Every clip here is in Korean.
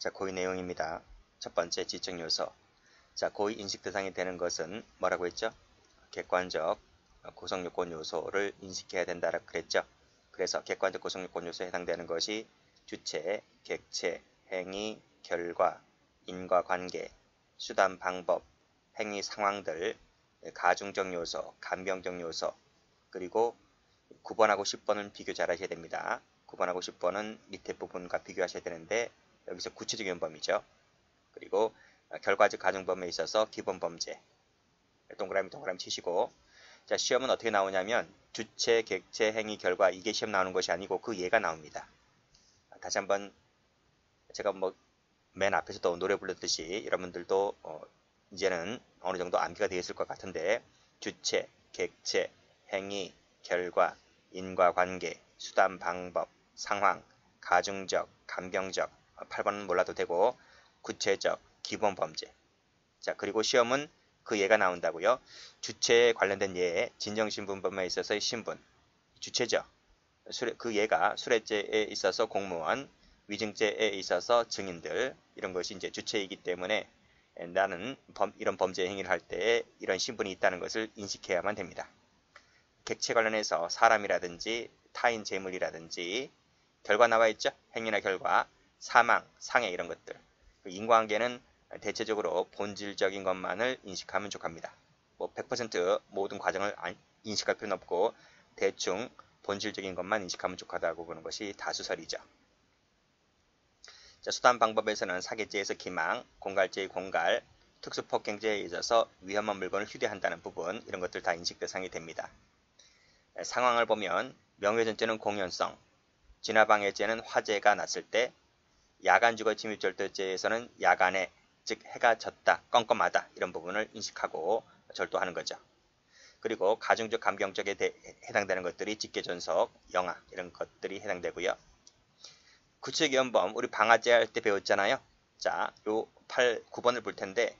자, 고의 내용입니다. 첫 번째 지적 요소. 자, 고의 인식 대상이 되는 것은 뭐라고 했죠? 객관적 구성 요건 요소를 인식해야 된다라고 그랬죠. 그래서 객관적 구성 요건 요소에 해당되는 것이 주체, 객체, 행위, 결과, 인과관계, 수단, 방법, 행위 상황들, 가중적 요소, 감경적 요소, 그리고 9번하고 10번은 비교 잘 하셔야 됩니다. 9번하고 10번은 밑에 부분과 비교하셔야 되는데 여기서 구체적 연범이죠. 그리고 결과적 가중범위에 있어서 기본범죄 동그라미 치시고, 자, 시험은 어떻게 나오냐면 주체, 객체, 행위, 결과, 이게 시험 나오는 것이 아니고 그 예가 나옵니다. 다시 한번 제가 맨 앞에서도 노래 불렀듯이 여러분들도 이제는 어느 정도 암기가 되어 있을 것 같은데, 주체, 객체, 행위, 결과, 인과관계, 수단, 방법, 상황, 가중적, 감경적, 8번은 몰라도 되고, 구체적, 기본범죄. 자, 그리고 시험은 그 예가 나온다고요. 주체에 관련된 예, 진정신분범에 있어서의 신분, 주체죠. 그 예가 수뢰죄에 있어서 공무원, 위증죄에 있어서 증인들, 이런 것이 이제 주체이기 때문에 나는 이런 범죄 행위를 할 때 이런 신분이 있다는 것을 인식해야만 됩니다. 객체 관련해서 사람이라든지 타인 재물이라든지 결과 나와 있죠. 행위나 결과, 사망, 상해 이런 것들. 인과관계는 대체적으로 본질적인 것만을 인식하면 족합니다. 100% 모든 과정을 인식할 필요는 없고 대충 본질적인 것만 인식하면 족하다고 보는 것이 다수설이죠. 자, 수단 방법에서는 사기죄에서 기망, 공갈죄의 공갈, 특수폭행죄에 있어서 위험한 물건을 휴대한다는 부분, 이런 것들 다 인식 대상이 됩니다. 상황을 보면 명예훼손죄는 공연성, 진화방해죄는 화재가 났을 때, 야간주거 침입절도죄에서는 야간에, 즉 해가 졌다, 껌껌하다 이런 부분을 인식하고 절도하는 거죠. 그리고 가중적, 감경적에 해당되는 것들이 직계존속, 영아 이런 것들이 해당되고요. 구체적 연범, 우리 방아죄 할 때 배웠잖아요. 자, 요 9번을 볼 텐데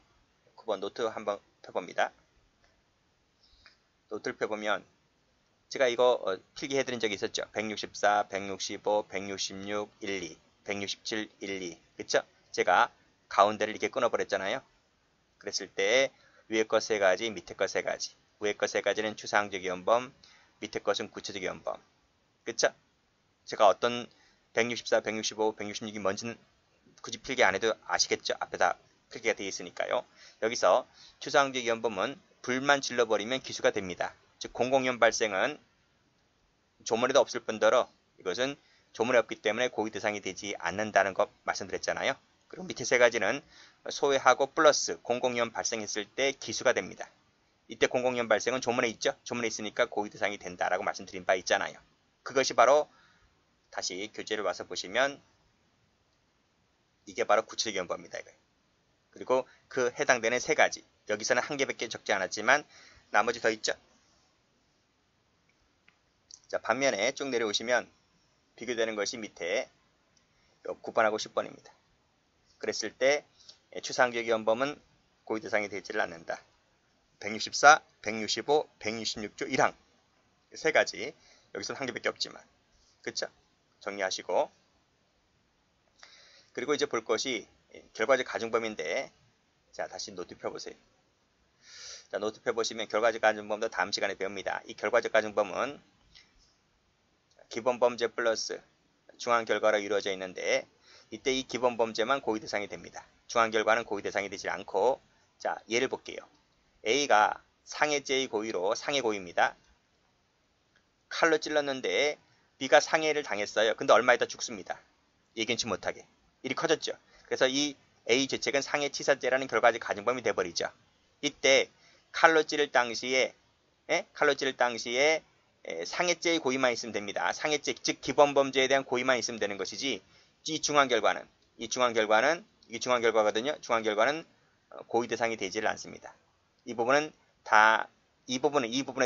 9번 노트 한번 펴봅니다. 노트를 펴보면 제가 이거 필기해드린 적이 있었죠. 164, 165, 166, 12, 167, 12. 그쵸? 제가 가운데를 이렇게 끊어버렸잖아요. 그랬을 때 위에 것 3가지, 밑에 것 3가지. 위에 것 3가지는 추상적 연범, 밑에 것은 구체적 연범. 그쵸? 제가 어떤 164, 165, 166이 뭔지는 굳이 필기 안 해도 아시겠죠? 앞에 다 필기가 되어 있으니까요. 여기서 추상적 연범은 불만 질러버리면 기수가 됩니다. 즉 공공연 발생은 조문에도 없을 뿐더러 이것은 조문에 없기 때문에 고의 대상이 되지 않는다는 것 말씀드렸잖아요. 그리고 밑에 3가지는 소외하고 플러스 공공연 발생했을 때 기수가 됩니다. 이때 공공연 발생은 조문에 있죠. 조문에 있으니까 고의 대상이 된다라고 말씀드린 바 있잖아요. 그것이 바로 다시 교재를 와서 보시면 이게 바로 구체적 연범입니다. 그리고 그 해당되는 3가지. 여기서는 1개밖에 적지 않았지만 나머지 더 있죠. 자, 반면에 쭉 내려오시면 비교되는 것이 밑에 9번하고 10번입니다. 그랬을 때 추상적 연범은 고의 대상이 되지를 않는다. 164, 165, 166조 1항 3가지. 여기서는 1개밖에 없지만. 그쵸? 정리하시고. 그리고 이제 볼 것이 결과적 가중범인데, 자, 다시 노트 펴보세요. 자, 노트 펴보시면 결과적 가중범도 다음 시간에 배웁니다. 이 결과적 가중범은 기본범죄 플러스 중앙결과로 이루어져 있는데, 이때 이 기본범죄만 고의 대상이 됩니다. 중앙결과는 고의 대상이 되지 않고, 자, 예를 볼게요. A가 상해죄의 고의로 상해 고의입니다. 칼로 찔렀는데 B가 상해를 당했어요. 근데 얼마 있다 죽습니다. 예견치 못하게. 일이 커졌죠. 그래서 이 A 죄책은 상해치사죄라는 결과적 가중범이 돼버리죠. 이때 칼로 찌를 당시에 상해죄의 고의만 있으면 됩니다. 상해죄, 즉 기본범죄에 대한 고의만 있으면 되는 것이지, 이 중앙결과는 이게 중앙결과거든요. 중앙결과는 고의 대상이 되지를 않습니다. 이 부분에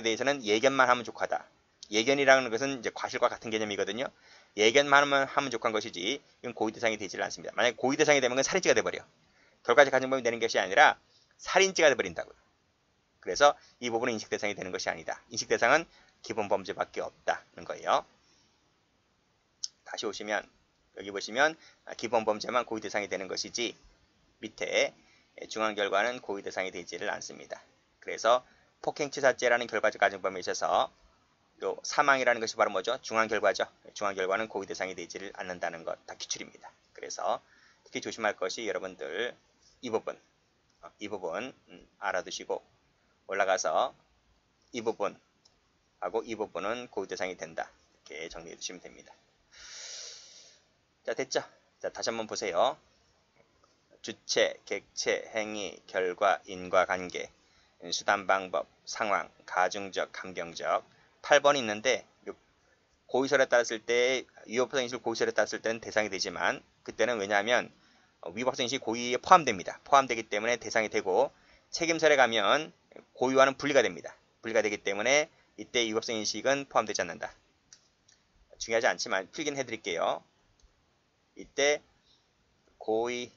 대해서는 예견만 하면 족하다. 예견이라는 것은 이제 과실과 같은 개념이거든요. 예견만 하면 족한 것이지 이건 고의 대상이 되지를 않습니다. 만약에 고의 대상이 되면 살인죄가 돼버려. 결과적 가중범이 되는 것이 아니라 살인죄가 돼버린다고요. 그래서 이 부분은 인식 대상이 되는 것이 아니다. 인식 대상은 기본 범죄밖에 없다는 거예요. 다시 오시면 여기 보시면 기본 범죄만 고의 대상이 되는 것이지 밑에 중한 결과는 고의 대상이 되지를 않습니다. 그래서 폭행치사죄라는 결과적 가정범위에 있어서 요 사망이라는 것이 바로 뭐죠? 중한 결과죠. 중한 결과는 고의 대상이 되지를 않는다는 것 다 기출입니다. 그래서 특히 조심할 것이 여러분들 이 부분 알아두시고 올라가서 이 부분하고 이 부분은 고의 대상이 된다. 이렇게 정리해 두시면 됩니다. 자, 됐죠? 자, 다시 한번 보세요. 주체, 객체, 행위, 결과, 인과관계, 수단, 방법, 상황, 가중적, 감경적 8번이 있는데 고의설에 따랐을 때 위법성인식 고의설에 따랐을 때는 대상이 되지만 그때는 왜냐하면 위법성인식이 고의에 포함됩니다. 포함되기 때문에 대상이 되고 책임설에 가면 고의와는 분리가 됩니다. 분리가 되기 때문에 이때 위법성인식은 포함되지 않는다. 중요하지 않지만 풀긴 해드릴게요. 이때 고의와는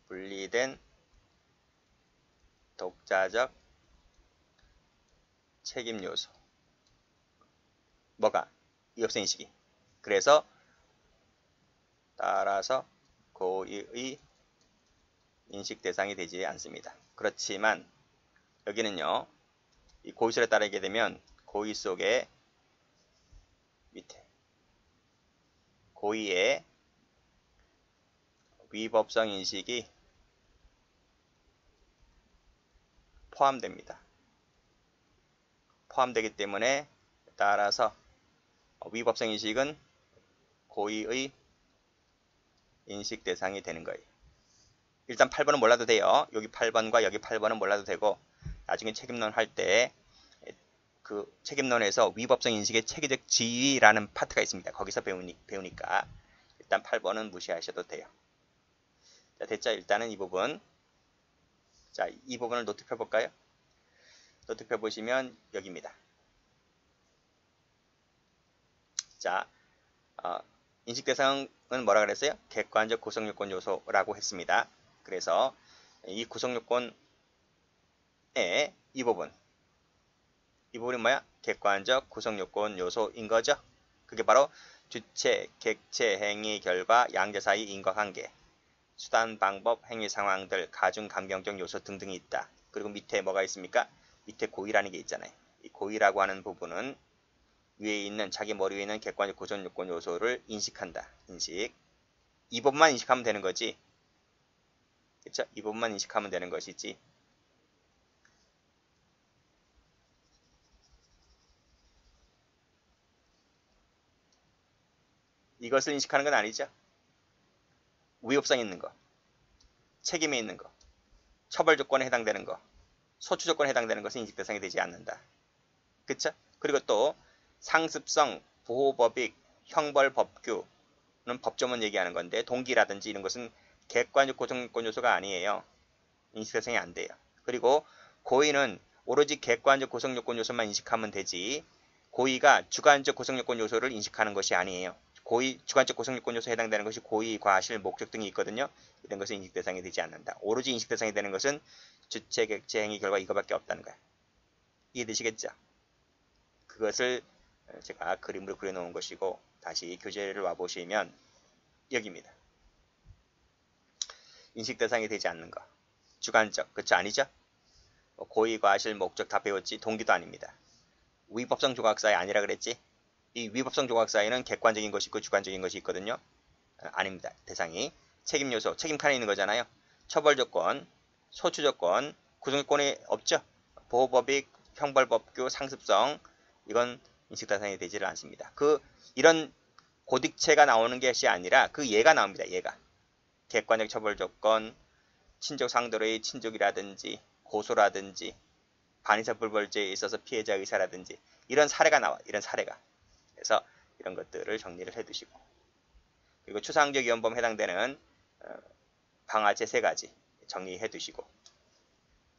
분리된 독자적 책임 요소. 뭐가? 위법성인식이. 그래서 따라서 고의의 인식 대상이 되지 않습니다. 그렇지만 여기는요. 이 고의설에 따르게 되면 고의 속에 밑에 고의의 위법성 인식이 포함됩니다. 포함되기 때문에 따라서 위법성 인식은 고의의 인식 대상이 되는 거예요. 일단 8번은 몰라도 돼요. 여기 8번과 여기 8번은 몰라도 되고 나중에 책임론 할 때 그 책임론에서 위법성 인식의 체계적 지위라는 파트가 있습니다. 거기서 배우니까 일단 8번은 무시하셔도 돼요. 자, 됐죠? 일단은 이 부분. 자, 이 부분을 노트 펴볼까요? 노트 펴보시면 여기입니다. 자, 인식 대상은 뭐라 그랬어요? 객관적 구성요건 요소라고 했습니다. 그래서 이 구성요건의 이 부분이 뭐야? 객관적 구성요건 요소인 거죠. 그게 바로 주체, 객체, 행위, 결과, 양자 사이 인과관계, 수단, 방법, 행위 상황들, 가중, 감경적 요소 등등이 있다. 그리고 밑에 뭐가 있습니까? 밑에 고의라는 게 있잖아요. 이 고의라고 하는 부분은 위에 있는 자기 머리 위에 있는 객관적 구성요건 요소를 인식한다. 인식. 이 부분만 인식하면 되는 거지. 그쵸? 이 부분만 인식하면 되는 것이지. 이것을 인식하는 건 아니죠. 위법성 있는 거, 책임이 있는 거, 처벌 조건에 해당되는 거, 소추 조건에 해당되는 것은 인식 대상이 되지 않는다. 그쵸? 그리고 또 상습성, 보호법익, 형벌 법규는 법조문 얘기하는 건데 동기라든지 이런 것은 객관적 구성요건 요소가 아니에요. 인식 대상이 안 돼요. 그리고 고의는 오로지 객관적 구성요건 요소만 인식하면 되지 고의가 주관적 구성요건 요소를 인식하는 것이 아니에요. 고의, 주관적 구성요건 요소에 해당되는 것이 고의, 과실, 목적 등이 있거든요. 이런 것은 인식 대상이 되지 않는다. 오로지 인식 대상이 되는 것은 주체, 객체, 행위, 결과 이거밖에 없다는 거야. 이해되시겠죠? 그것을 제가 그림으로 그려놓은 것이고 다시 교재를 와보시면 여기입니다. 인식 대상이 되지 않는 거. 주관적, 그렇죠? 아니죠? 고의, 과실, 목적 다 배웠지? 동기도 아닙니다. 위법성 조각사에 아니라 그랬지? 이 위법성 조각사에는 객관적인 것이 있고 주관적인 것이 있거든요. 아닙니다. 대상이 책임 요소, 책임 칸에 있는 거잖아요. 처벌 조건, 소추 조건, 구성요건이 없죠. 보호법익, 형벌법규, 상습성 이건 인식 대상이 되지를 않습니다. 이런 고딕체가 나오는 것이 아니라 그 예가 나옵니다. 예가 객관적 처벌 조건, 친족 상대로의 친족이라든지 고소라든지 반의사 불벌죄에 있어서 피해자 의사라든지 이런 사례가 나와. 이런 사례가. 그래서 이런 것들을 정리를 해두시고 그리고 추상적 위헌범 해당되는 방화제 3가지 정리해두시고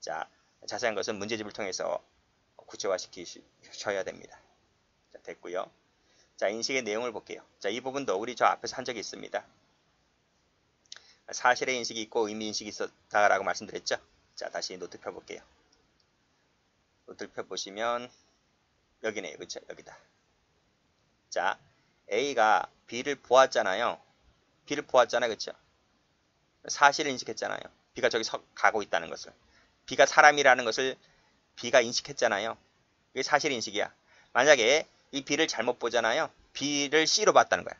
자 자세한 것은 문제집을 통해서 구체화시키셔야 됩니다. 자, 됐고요. 자, 인식의 내용을 볼게요. 자, 이 부분도 우리 저 앞에서 한 적이 있습니다. 사실의 인식이 있고 의미 인식이 있었다라고 말씀드렸죠. 자, 다시 노트 펴볼게요. 노트를 펴보시면 여기네요. 그쵸? 여기다. 자, A가 B를 보았잖아요. B를 보았잖아요. 그쵸? 사실을 인식했잖아요. B가 저기 가고 있다는 것을. B가 사람이라는 것을 B가 인식했잖아요. 이게 사실 인식이야. 만약에 이 B를 잘못 보잖아요. B를 C로 봤다는 거야.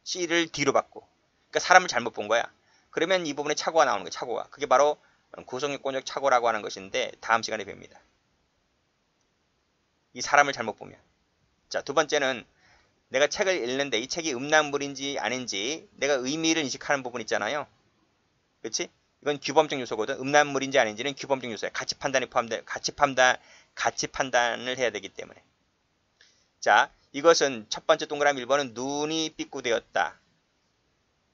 C를 D로 봤고. 그러니까 사람을 잘못 본 거야. 그러면 이 부분에 착오가 나오는 거야. 착오가. 그게 바로 구성요건적 착오라고 하는 것인데 다음 시간에 뵙니다. 이 사람을 잘못 보면. 자, 두 번째는 내가 책을 읽는데 이 책이 음란물인지 아닌지 내가 의미를 인식하는 부분 있잖아요. 그렇지? 이건 규범적 요소거든. 음란물인지 아닌지는 규범적 요소야. 가치 판단이 포함돼. 가치 판단을 해야 되기 때문에. 자, 이것은 첫 번째 동그라미 1번은 눈이 삐꾸되었다.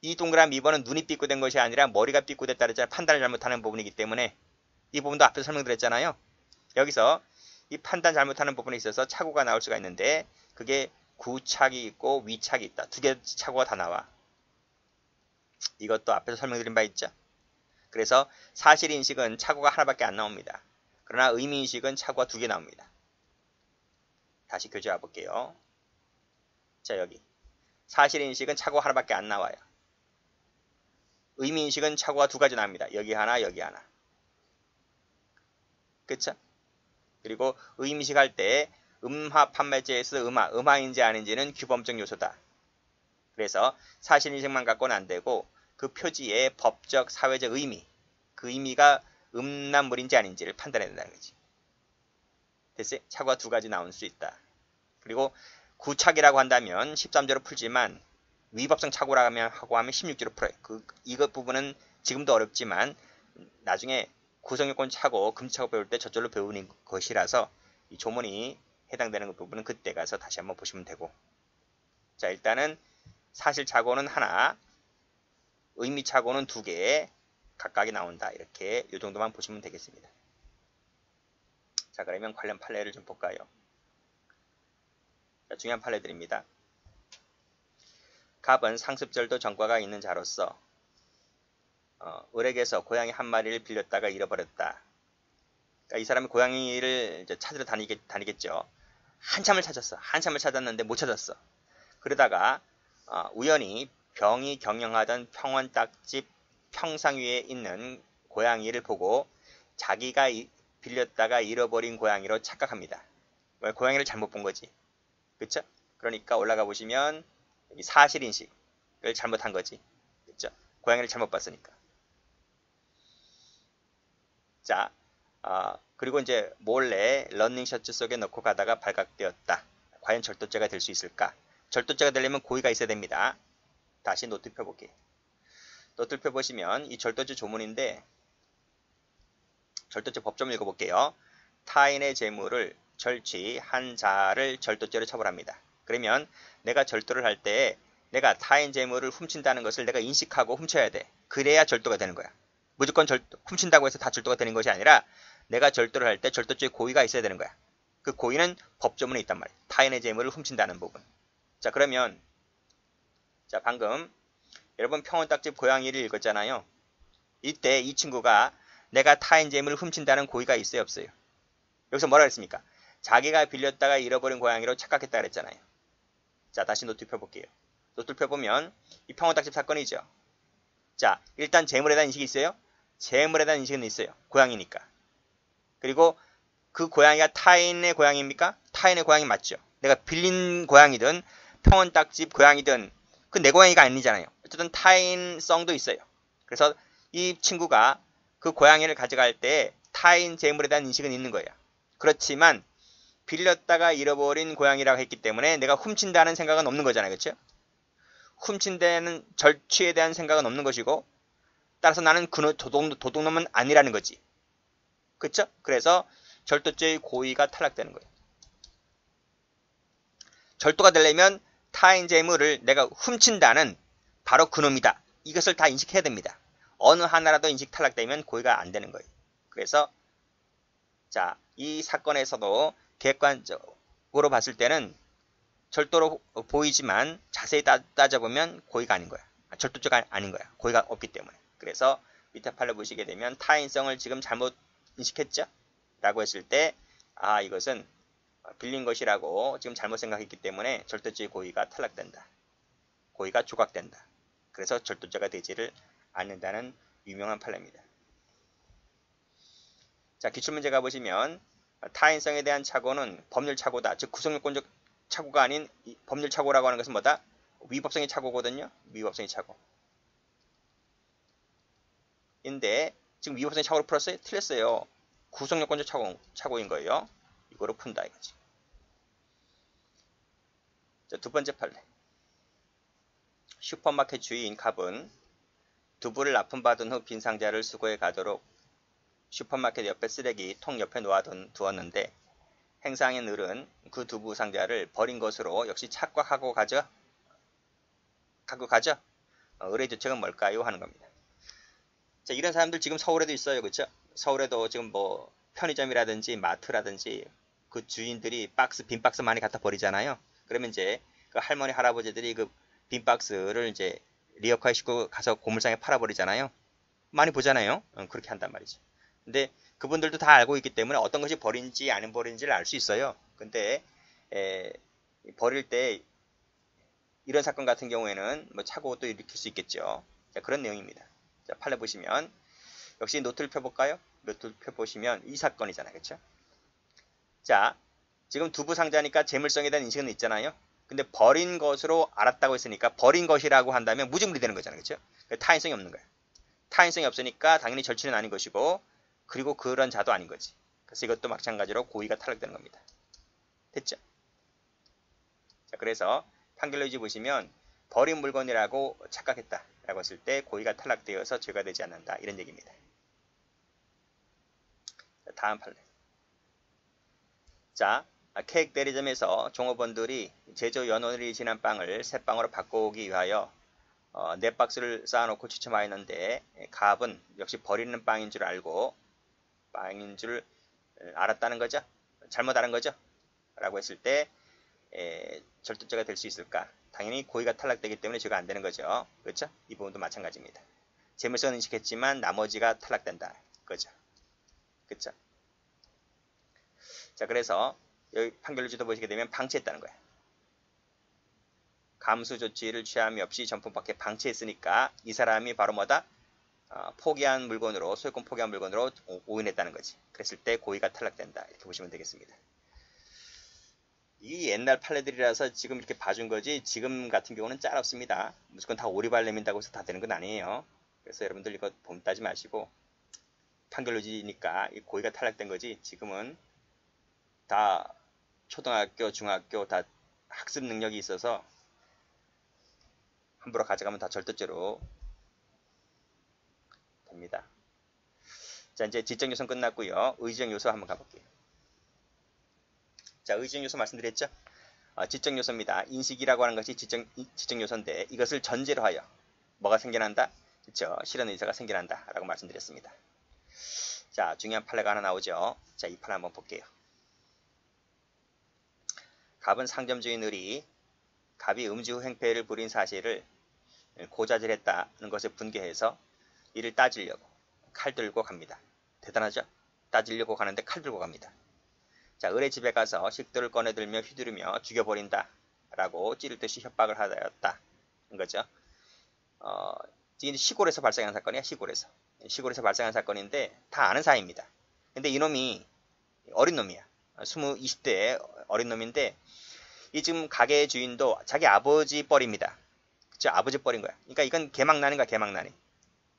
이 동그라미 2번은 눈이 삐꾸된 것이 아니라 머리가 삐꾸됐다 그랬잖아요. 판단을 잘못하는 부분이기 때문에 이 부분도 앞에서 설명드렸잖아요. 여기서 이 판단 잘못하는 부분에 있어서 착오가 나올 수가 있는데 그게 구착이 있고 위착이 있다. 두 개 착오가 다 나와. 이것도 앞에서 설명드린 바 있죠. 그래서 사실인식은 착오가 하나밖에 안 나옵니다. 그러나 의미인식은 착오가 두 개 나옵니다. 다시 교재 와볼게요. 자, 여기 사실인식은 착오가 하나밖에 안 나와요. 의미인식은 착오가 두 가지 나옵니다. 여기 하나, 여기 하나. 그쵸? 그리고 의미인식 할 때 음화 판매제에서 음화인지 아닌지는 규범적 요소다. 그래서 사실인식만 갖고는 안 되고 그 표지의 법적, 사회적 의미, 그 의미가 음란물인지 아닌지를 판단해야 된다는 거지. 됐어요? 착오가 두 가지 나올 수 있다. 그리고 구착이라고 한다면 13조로 풀지만 위법성 착오라고 하면 16조로 풀어요. 이것 부분은 지금도 어렵지만 나중에 구성요건 착오, 금착오 배울 때 저절로 배우는 것이라서 이 조문이 해당되는 부분은 그때 가서 다시 한번 보시면 되고. 자, 일단은 사실 착오는 하나, 의미 착오는 두 개 각각이 나온다. 이렇게 이 정도만 보시면 되겠습니다. 자, 그러면 관련 판례를 좀 볼까요? 자, 중요한 판례들입니다. 갑은 상습절도 전과가 있는 자로서 을에게서 고양이 한 마리를 빌렸다가 잃어버렸다. 그러니까 이 사람이 고양이를 이제 찾으러 다니겠죠. 한참을 찾았는데 못 찾았어. 그러다가 우연히 병이 경영하던 평원딱집 평상 위에 있는 고양이를 보고 자기가 빌렸다가 잃어버린 고양이로 착각합니다. 고양이를 잘못 본 거지. 그쵸? 그러니까 올라가 보시면 여기 사실인식을 잘못한 거지. 그쵸? 고양이를 잘못 봤으니까. 자, 그리고 이제 몰래 러닝셔츠 속에 넣고 가다가 발각되었다. 과연 절도죄가 될 수 있을까? 절도죄가 되려면 고의가 있어야 됩니다. 다시 노트 펴볼게요. 노트 펴보시면 이 절도죄 조문인데 절도죄 법좀 읽어볼게요. 타인의 재물을 절취한 자를 절도죄로 처벌합니다. 그러면 내가 절도를 할 때 내가 타인 재물을 훔친다는 것을 내가 인식하고 훔쳐야 돼. 그래야 절도가 되는 거야. 무조건 훔친다고 해서 다 절도가 되는 것이 아니라 내가 절도를 할 때 절도죄의 고의가 있어야 되는 거야. 그 고의는 법조문에 있단 말이야. 타인의 재물을 훔친다는 부분. 자, 그러면 자, 방금 여러분 평원딱집 고양이를 읽었잖아요. 이때 이 친구가 내가 타인 재물을 훔친다는 고의가 있어요, 없어요? 여기서 뭐라 그랬습니까? 자기가 빌렸다가 잃어버린 고양이로 착각했다 그랬잖아요. 자, 다시 노트 펴볼게요. 노트 펴보면 이 평원딱집 사건이죠. 자, 일단 재물에 대한 인식이 있어요? 재물에 대한 인식은 있어요. 고양이니까. 그리고 그 고양이가 타인의 고양이입니까? 타인의 고양이 맞죠? 내가 빌린 고양이든 평원딱집 고양이든 그 내 고양이가 아니잖아요. 어쨌든 타인성도 있어요. 그래서 이 친구가 그 고양이를 가져갈 때 타인 재물에 대한 인식은 있는 거예요. 그렇지만 빌렸다가 잃어버린 고양이라고 했기 때문에 내가 훔친다는 생각은 없는 거잖아요. 그렇죠? 훔친다는 절취에 대한 생각은 없는 것이고 따라서 나는 그 도둑놈은 아니라는 거지. 그렇죠? 그래서 절도죄의 고의가 탈락되는 거예요. 절도가 되려면 타인 재물을 내가 훔친다는 바로 그놈이다. 이것을 다 인식해야 됩니다. 어느 하나라도 인식 탈락되면 고의가 안 되는 거예요. 그래서 자, 이 사건에서도 객관적으로 봤을 때는 절도로 보이지만 자세히 따져보면 고의가 아닌 거야. 절도죄가 아닌 거야. 고의가 없기 때문에. 그래서 밑에 판례 보시게 되면 타인성을 지금 잘못 인식했죠? 라고 했을 때 이것은 빌린 것이라고 지금 잘못 생각했기 때문에 절도죄의 고의가 탈락된다. 고의가 조각된다. 그래서 절도죄가 되지를 않는다는 유명한 판례입니다. 자, 기출문제 가보시면 타인성에 대한 착오는 법률 착오다. 즉 구성요건적 착오가 아닌 법률 착오라고 하는 것은 뭐다? 위법성의 착오거든요. 위법성의 착오. 인데 지금 위법성의 착오로 풀었어요? 틀렸어요. 구성요건적 착오인 거예요. 이거로 푼다 이거지. 자, 두 번째 판례. 슈퍼마켓 주인 갑은 두부를 납품받은 후 빈 상자를 수거해 가도록 슈퍼마켓 옆에 쓰레기 통 옆에 놓아두었는데 행상의 늘은 그 두부 상자를 버린 것으로 역시 착각하고 가죠. 의뢰 주책은 뭘까요? 하는 겁니다. 자, 이런 사람들 지금 서울에도 있어요. 그렇죠? 서울에도 지금 뭐 편의점이라든지 마트라든지 그 주인들이 빈 박스 많이 갖다 버리잖아요. 그러면 이제 그 할머니 할아버지들이 그 빈 박스를 이제 리어카에 싣고 가서 고물상에 팔아버리잖아요. 많이 보잖아요. 그렇게 한단 말이죠. 근데 그분들도 다 알고 있기 때문에 어떤 것이 버린지 안 버린지를 알 수 있어요. 근데 버릴 때 이런 사건 같은 경우에는 뭐 착오도 일으킬 수 있겠죠. 자, 그런 내용입니다. 자, 판례 보시면 역시 노트를 펴볼까요? 노트를 펴보시면 이 사건이잖아요. 그렇죠? 자, 지금 두부 상자니까 재물성에 대한 인식은 있잖아요. 근데 버린 것으로 알았다고 했으니까 버린 것이라고 한다면 무증물이 되는 거잖아요. 그렇죠? 타인성이 없는 거예요. 타인성이 없으니까 당연히 절취는 아닌 것이고 그리고 그런 자도 아닌 거지. 그래서 이것도 마찬가지로 고의가 탈락되는 겁니다. 됐죠? 자, 그래서 판결 내용지 보시면 버린 물건이라고 착각했다 라고 했을 때 고의가 탈락되어서 죄가 되지 않는다. 이런 얘기입니다. 자, 다음 판례. 자, 케이크 대리점에서 종업원들이 제조 연원이 지난 빵을 새 빵으로 바꿔오기 위하여 4박스를 쌓아놓고 추첨하였는데 갑은 역시 버리는 빵인 줄 알았다는 거죠. 잘못 알은 거죠. 라고 했을 때 절도죄가 될 수 있을까? 당연히 고의가 탈락되기 때문에 죄가 안 되는 거죠. 그렇죠? 이 부분도 마찬가지입니다. 재물성은 인식했지만 나머지가 탈락된다. 그죠? 그렇죠? 자, 그래서 여기 판결주도 보시게 되면 방치했다는 거야. 감수 조치를 취함이 없이 전품 밖에 방치했으니까 이 사람이 바로 뭐다? 포기한 물건으로, 소유권 포기한 물건으로 오인했다는 거지. 그랬을 때 고의가 탈락된다. 이렇게 보시면 되겠습니다. 이 옛날 판례들이라서 지금 이렇게 봐준 거지 지금 같은 경우는 짤 없습니다. 무조건 다 오리발 내민다고 해서 다 되는 건 아니에요. 그래서 여러분들 이거 봄 따지 마시고 판결로지니까 이 고의가 탈락된 거지 지금은 다 초등학교, 중학교 다 학습 능력이 있어서 함부로 가져가면 다 절도죄로 됩니다. 자, 이제 지적 요소는 끝났고요. 의지적 요소 한번 가볼게요. 자, 의지적 요소 말씀드렸죠? 지적 요소입니다. 인식이라고 하는 것이 지적 요소인데 이것을 전제로 하여 뭐가 생겨난다? 그렇죠? 실현 의사가 생겨난다 라고 말씀드렸습니다. 자, 중요한 판례가 하나 나오죠. 자, 이 판례 한번 볼게요. 갑은 상점주인 을이 갑이 음주 후 행패를 부린 사실을 고자질했다는 것에 분개해서 이를 따지려고 칼 들고 갑니다. 대단하죠? 따지려고 가는데 칼 들고 갑니다. 자, 을의 집에 가서 식도를 꺼내들며 휘두르며 죽여버린다 라고 찌를 듯이 협박을 하였다 는 거죠. 이게 시골에서 발생한 사건이야. 시골에서 발생한 사건인데 다 아는 사이입니다. 근데 이놈이 어린 놈이야. 20대 어린 놈인데 이 지금 가게 주인도 자기 아버지 뻘입니다. 그쵸? 아버지 뻘인 거야. 그러니까 이건 개망난인가 개망난이.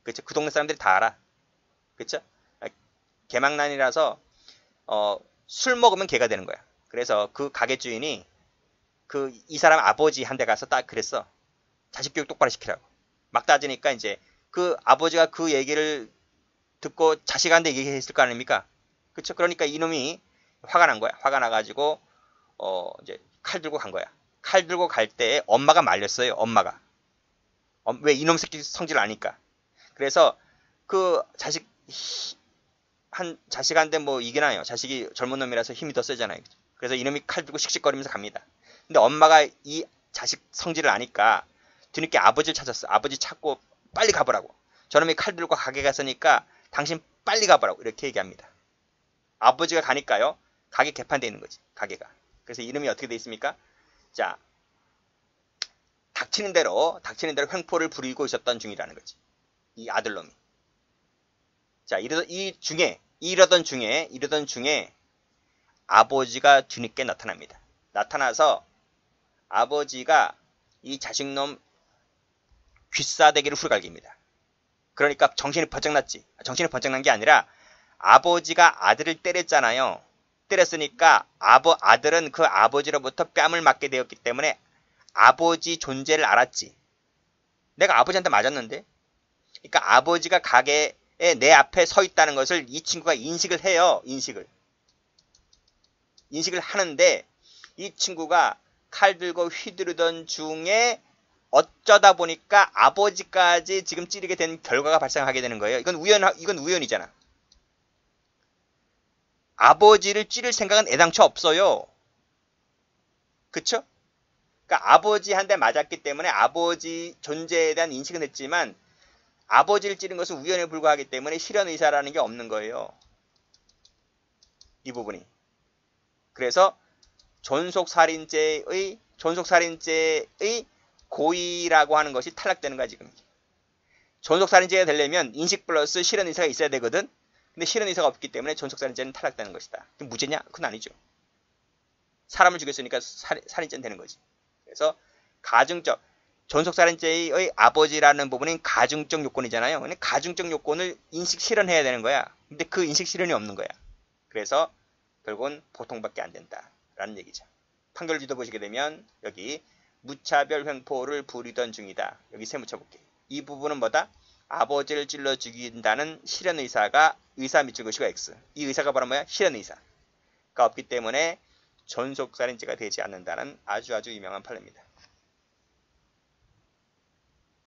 그쵸? 그 동네 사람들이 다 알아. 그쵸? 개망난이라서 술 먹으면 개가 되는 거야. 그래서 그 가게 주인이 이 사람 아버지 한테 가서 딱 그랬어. 자식 교육 똑바로 시키라고. 막 따지니까 이제 그 아버지가 그 얘기를 듣고 자식한테 얘기했을 거 아닙니까? 그쵸? 그러니까 이놈이 화가 난 거야. 화가 나가지고 이제 칼 들고 간 거야. 칼 들고 갈 때 엄마가 말렸어요. 엄마가. 왜 이놈 새끼 성질 아니까. 그래서 그 자식한테 뭐 이기나요. 자식이 젊은 놈이라서 힘이 더 세잖아요. 그래서 이놈이 칼 들고 씩씩거리면서 갑니다. 근데 엄마가 이 자식 성질을 아니까 뒤늦게 아버지를 찾았어. 아버지 찾고 빨리 가보라고. 저놈이 칼 들고 가게 갔으니까 당신 빨리 가보라고 이렇게 얘기합니다. 아버지가 가니까요. 가게 개판되어 있는 거지. 가게가. 그래서 이름이 어떻게 돼 있습니까? 자, 닥치는 대로 횡포를 부리고 있었던 중이라는 거지. 이 아들놈이. 자, 이러던 중에 아버지가 뒤늦게 나타납니다. 나타나서 아버지가 이 자식놈 귀싸대기를 후려갈깁니다. 그러니까 정신이 번쩍 났지. 정신이 번쩍 난 게 아니라 아버지가 아들을 때렸잖아요. 때렸으니까 아들은 그 아버지로부터 뺨을 맞게 되었기 때문에 아버지 존재를 알았지. 내가 아버지한테 맞았는데? 그러니까 아버지가 가게에 내 앞에 서 있다는 것을 이 친구가 인식을 해요. 인식을 하는데 이 친구가 칼 들고 휘두르던 중에 어쩌다 보니까 아버지까지 지금 찌르게 된 결과가 발생하게 되는 거예요. 이건 우연이잖아. 아버지를 찌를 생각은 애당초 없어요. 그쵸? 그러니까 아버지한테 맞았기 때문에 아버지 존재에 대한 인식은 했지만 아버지를 찌른 것은 우연에 불과하기 때문에 실현의사라는 게 없는 거예요. 이 부분이. 그래서 존속살인죄의 고의라고 하는 것이 탈락되는 거야 지금. 존속살인죄가 되려면 인식 플러스 실현의사가 있어야 되거든. 근데 실현의사가 없기 때문에 존속살인죄는 탈락되는 것이다. 무죄냐? 그건 아니죠. 사람을 죽였으니까 살인죄는 되는 거지. 그래서 가중적 존속살인죄의 아버지라는 부분은 가중적 요건이잖아요. 근데 가중적 요건을 인식 실현해야 되는 거야. 근데 그 인식 실현이 없는 거야. 그래서 결국은 보통밖에 안 된다라는 얘기죠. 판결지도 보시게 되면 여기 무차별 횡포를 부리던 중이다. 여기 세 묻혀볼게요. 이 부분은 뭐다? 아버지를 찔러 죽인다는 실현의사가 의사 밑줄 것이고 X. 이 의사가 바로 뭐야? 실현의사가 없기 때문에 존속살인죄가 되지 않는다는 아주 유명한 판례입니다.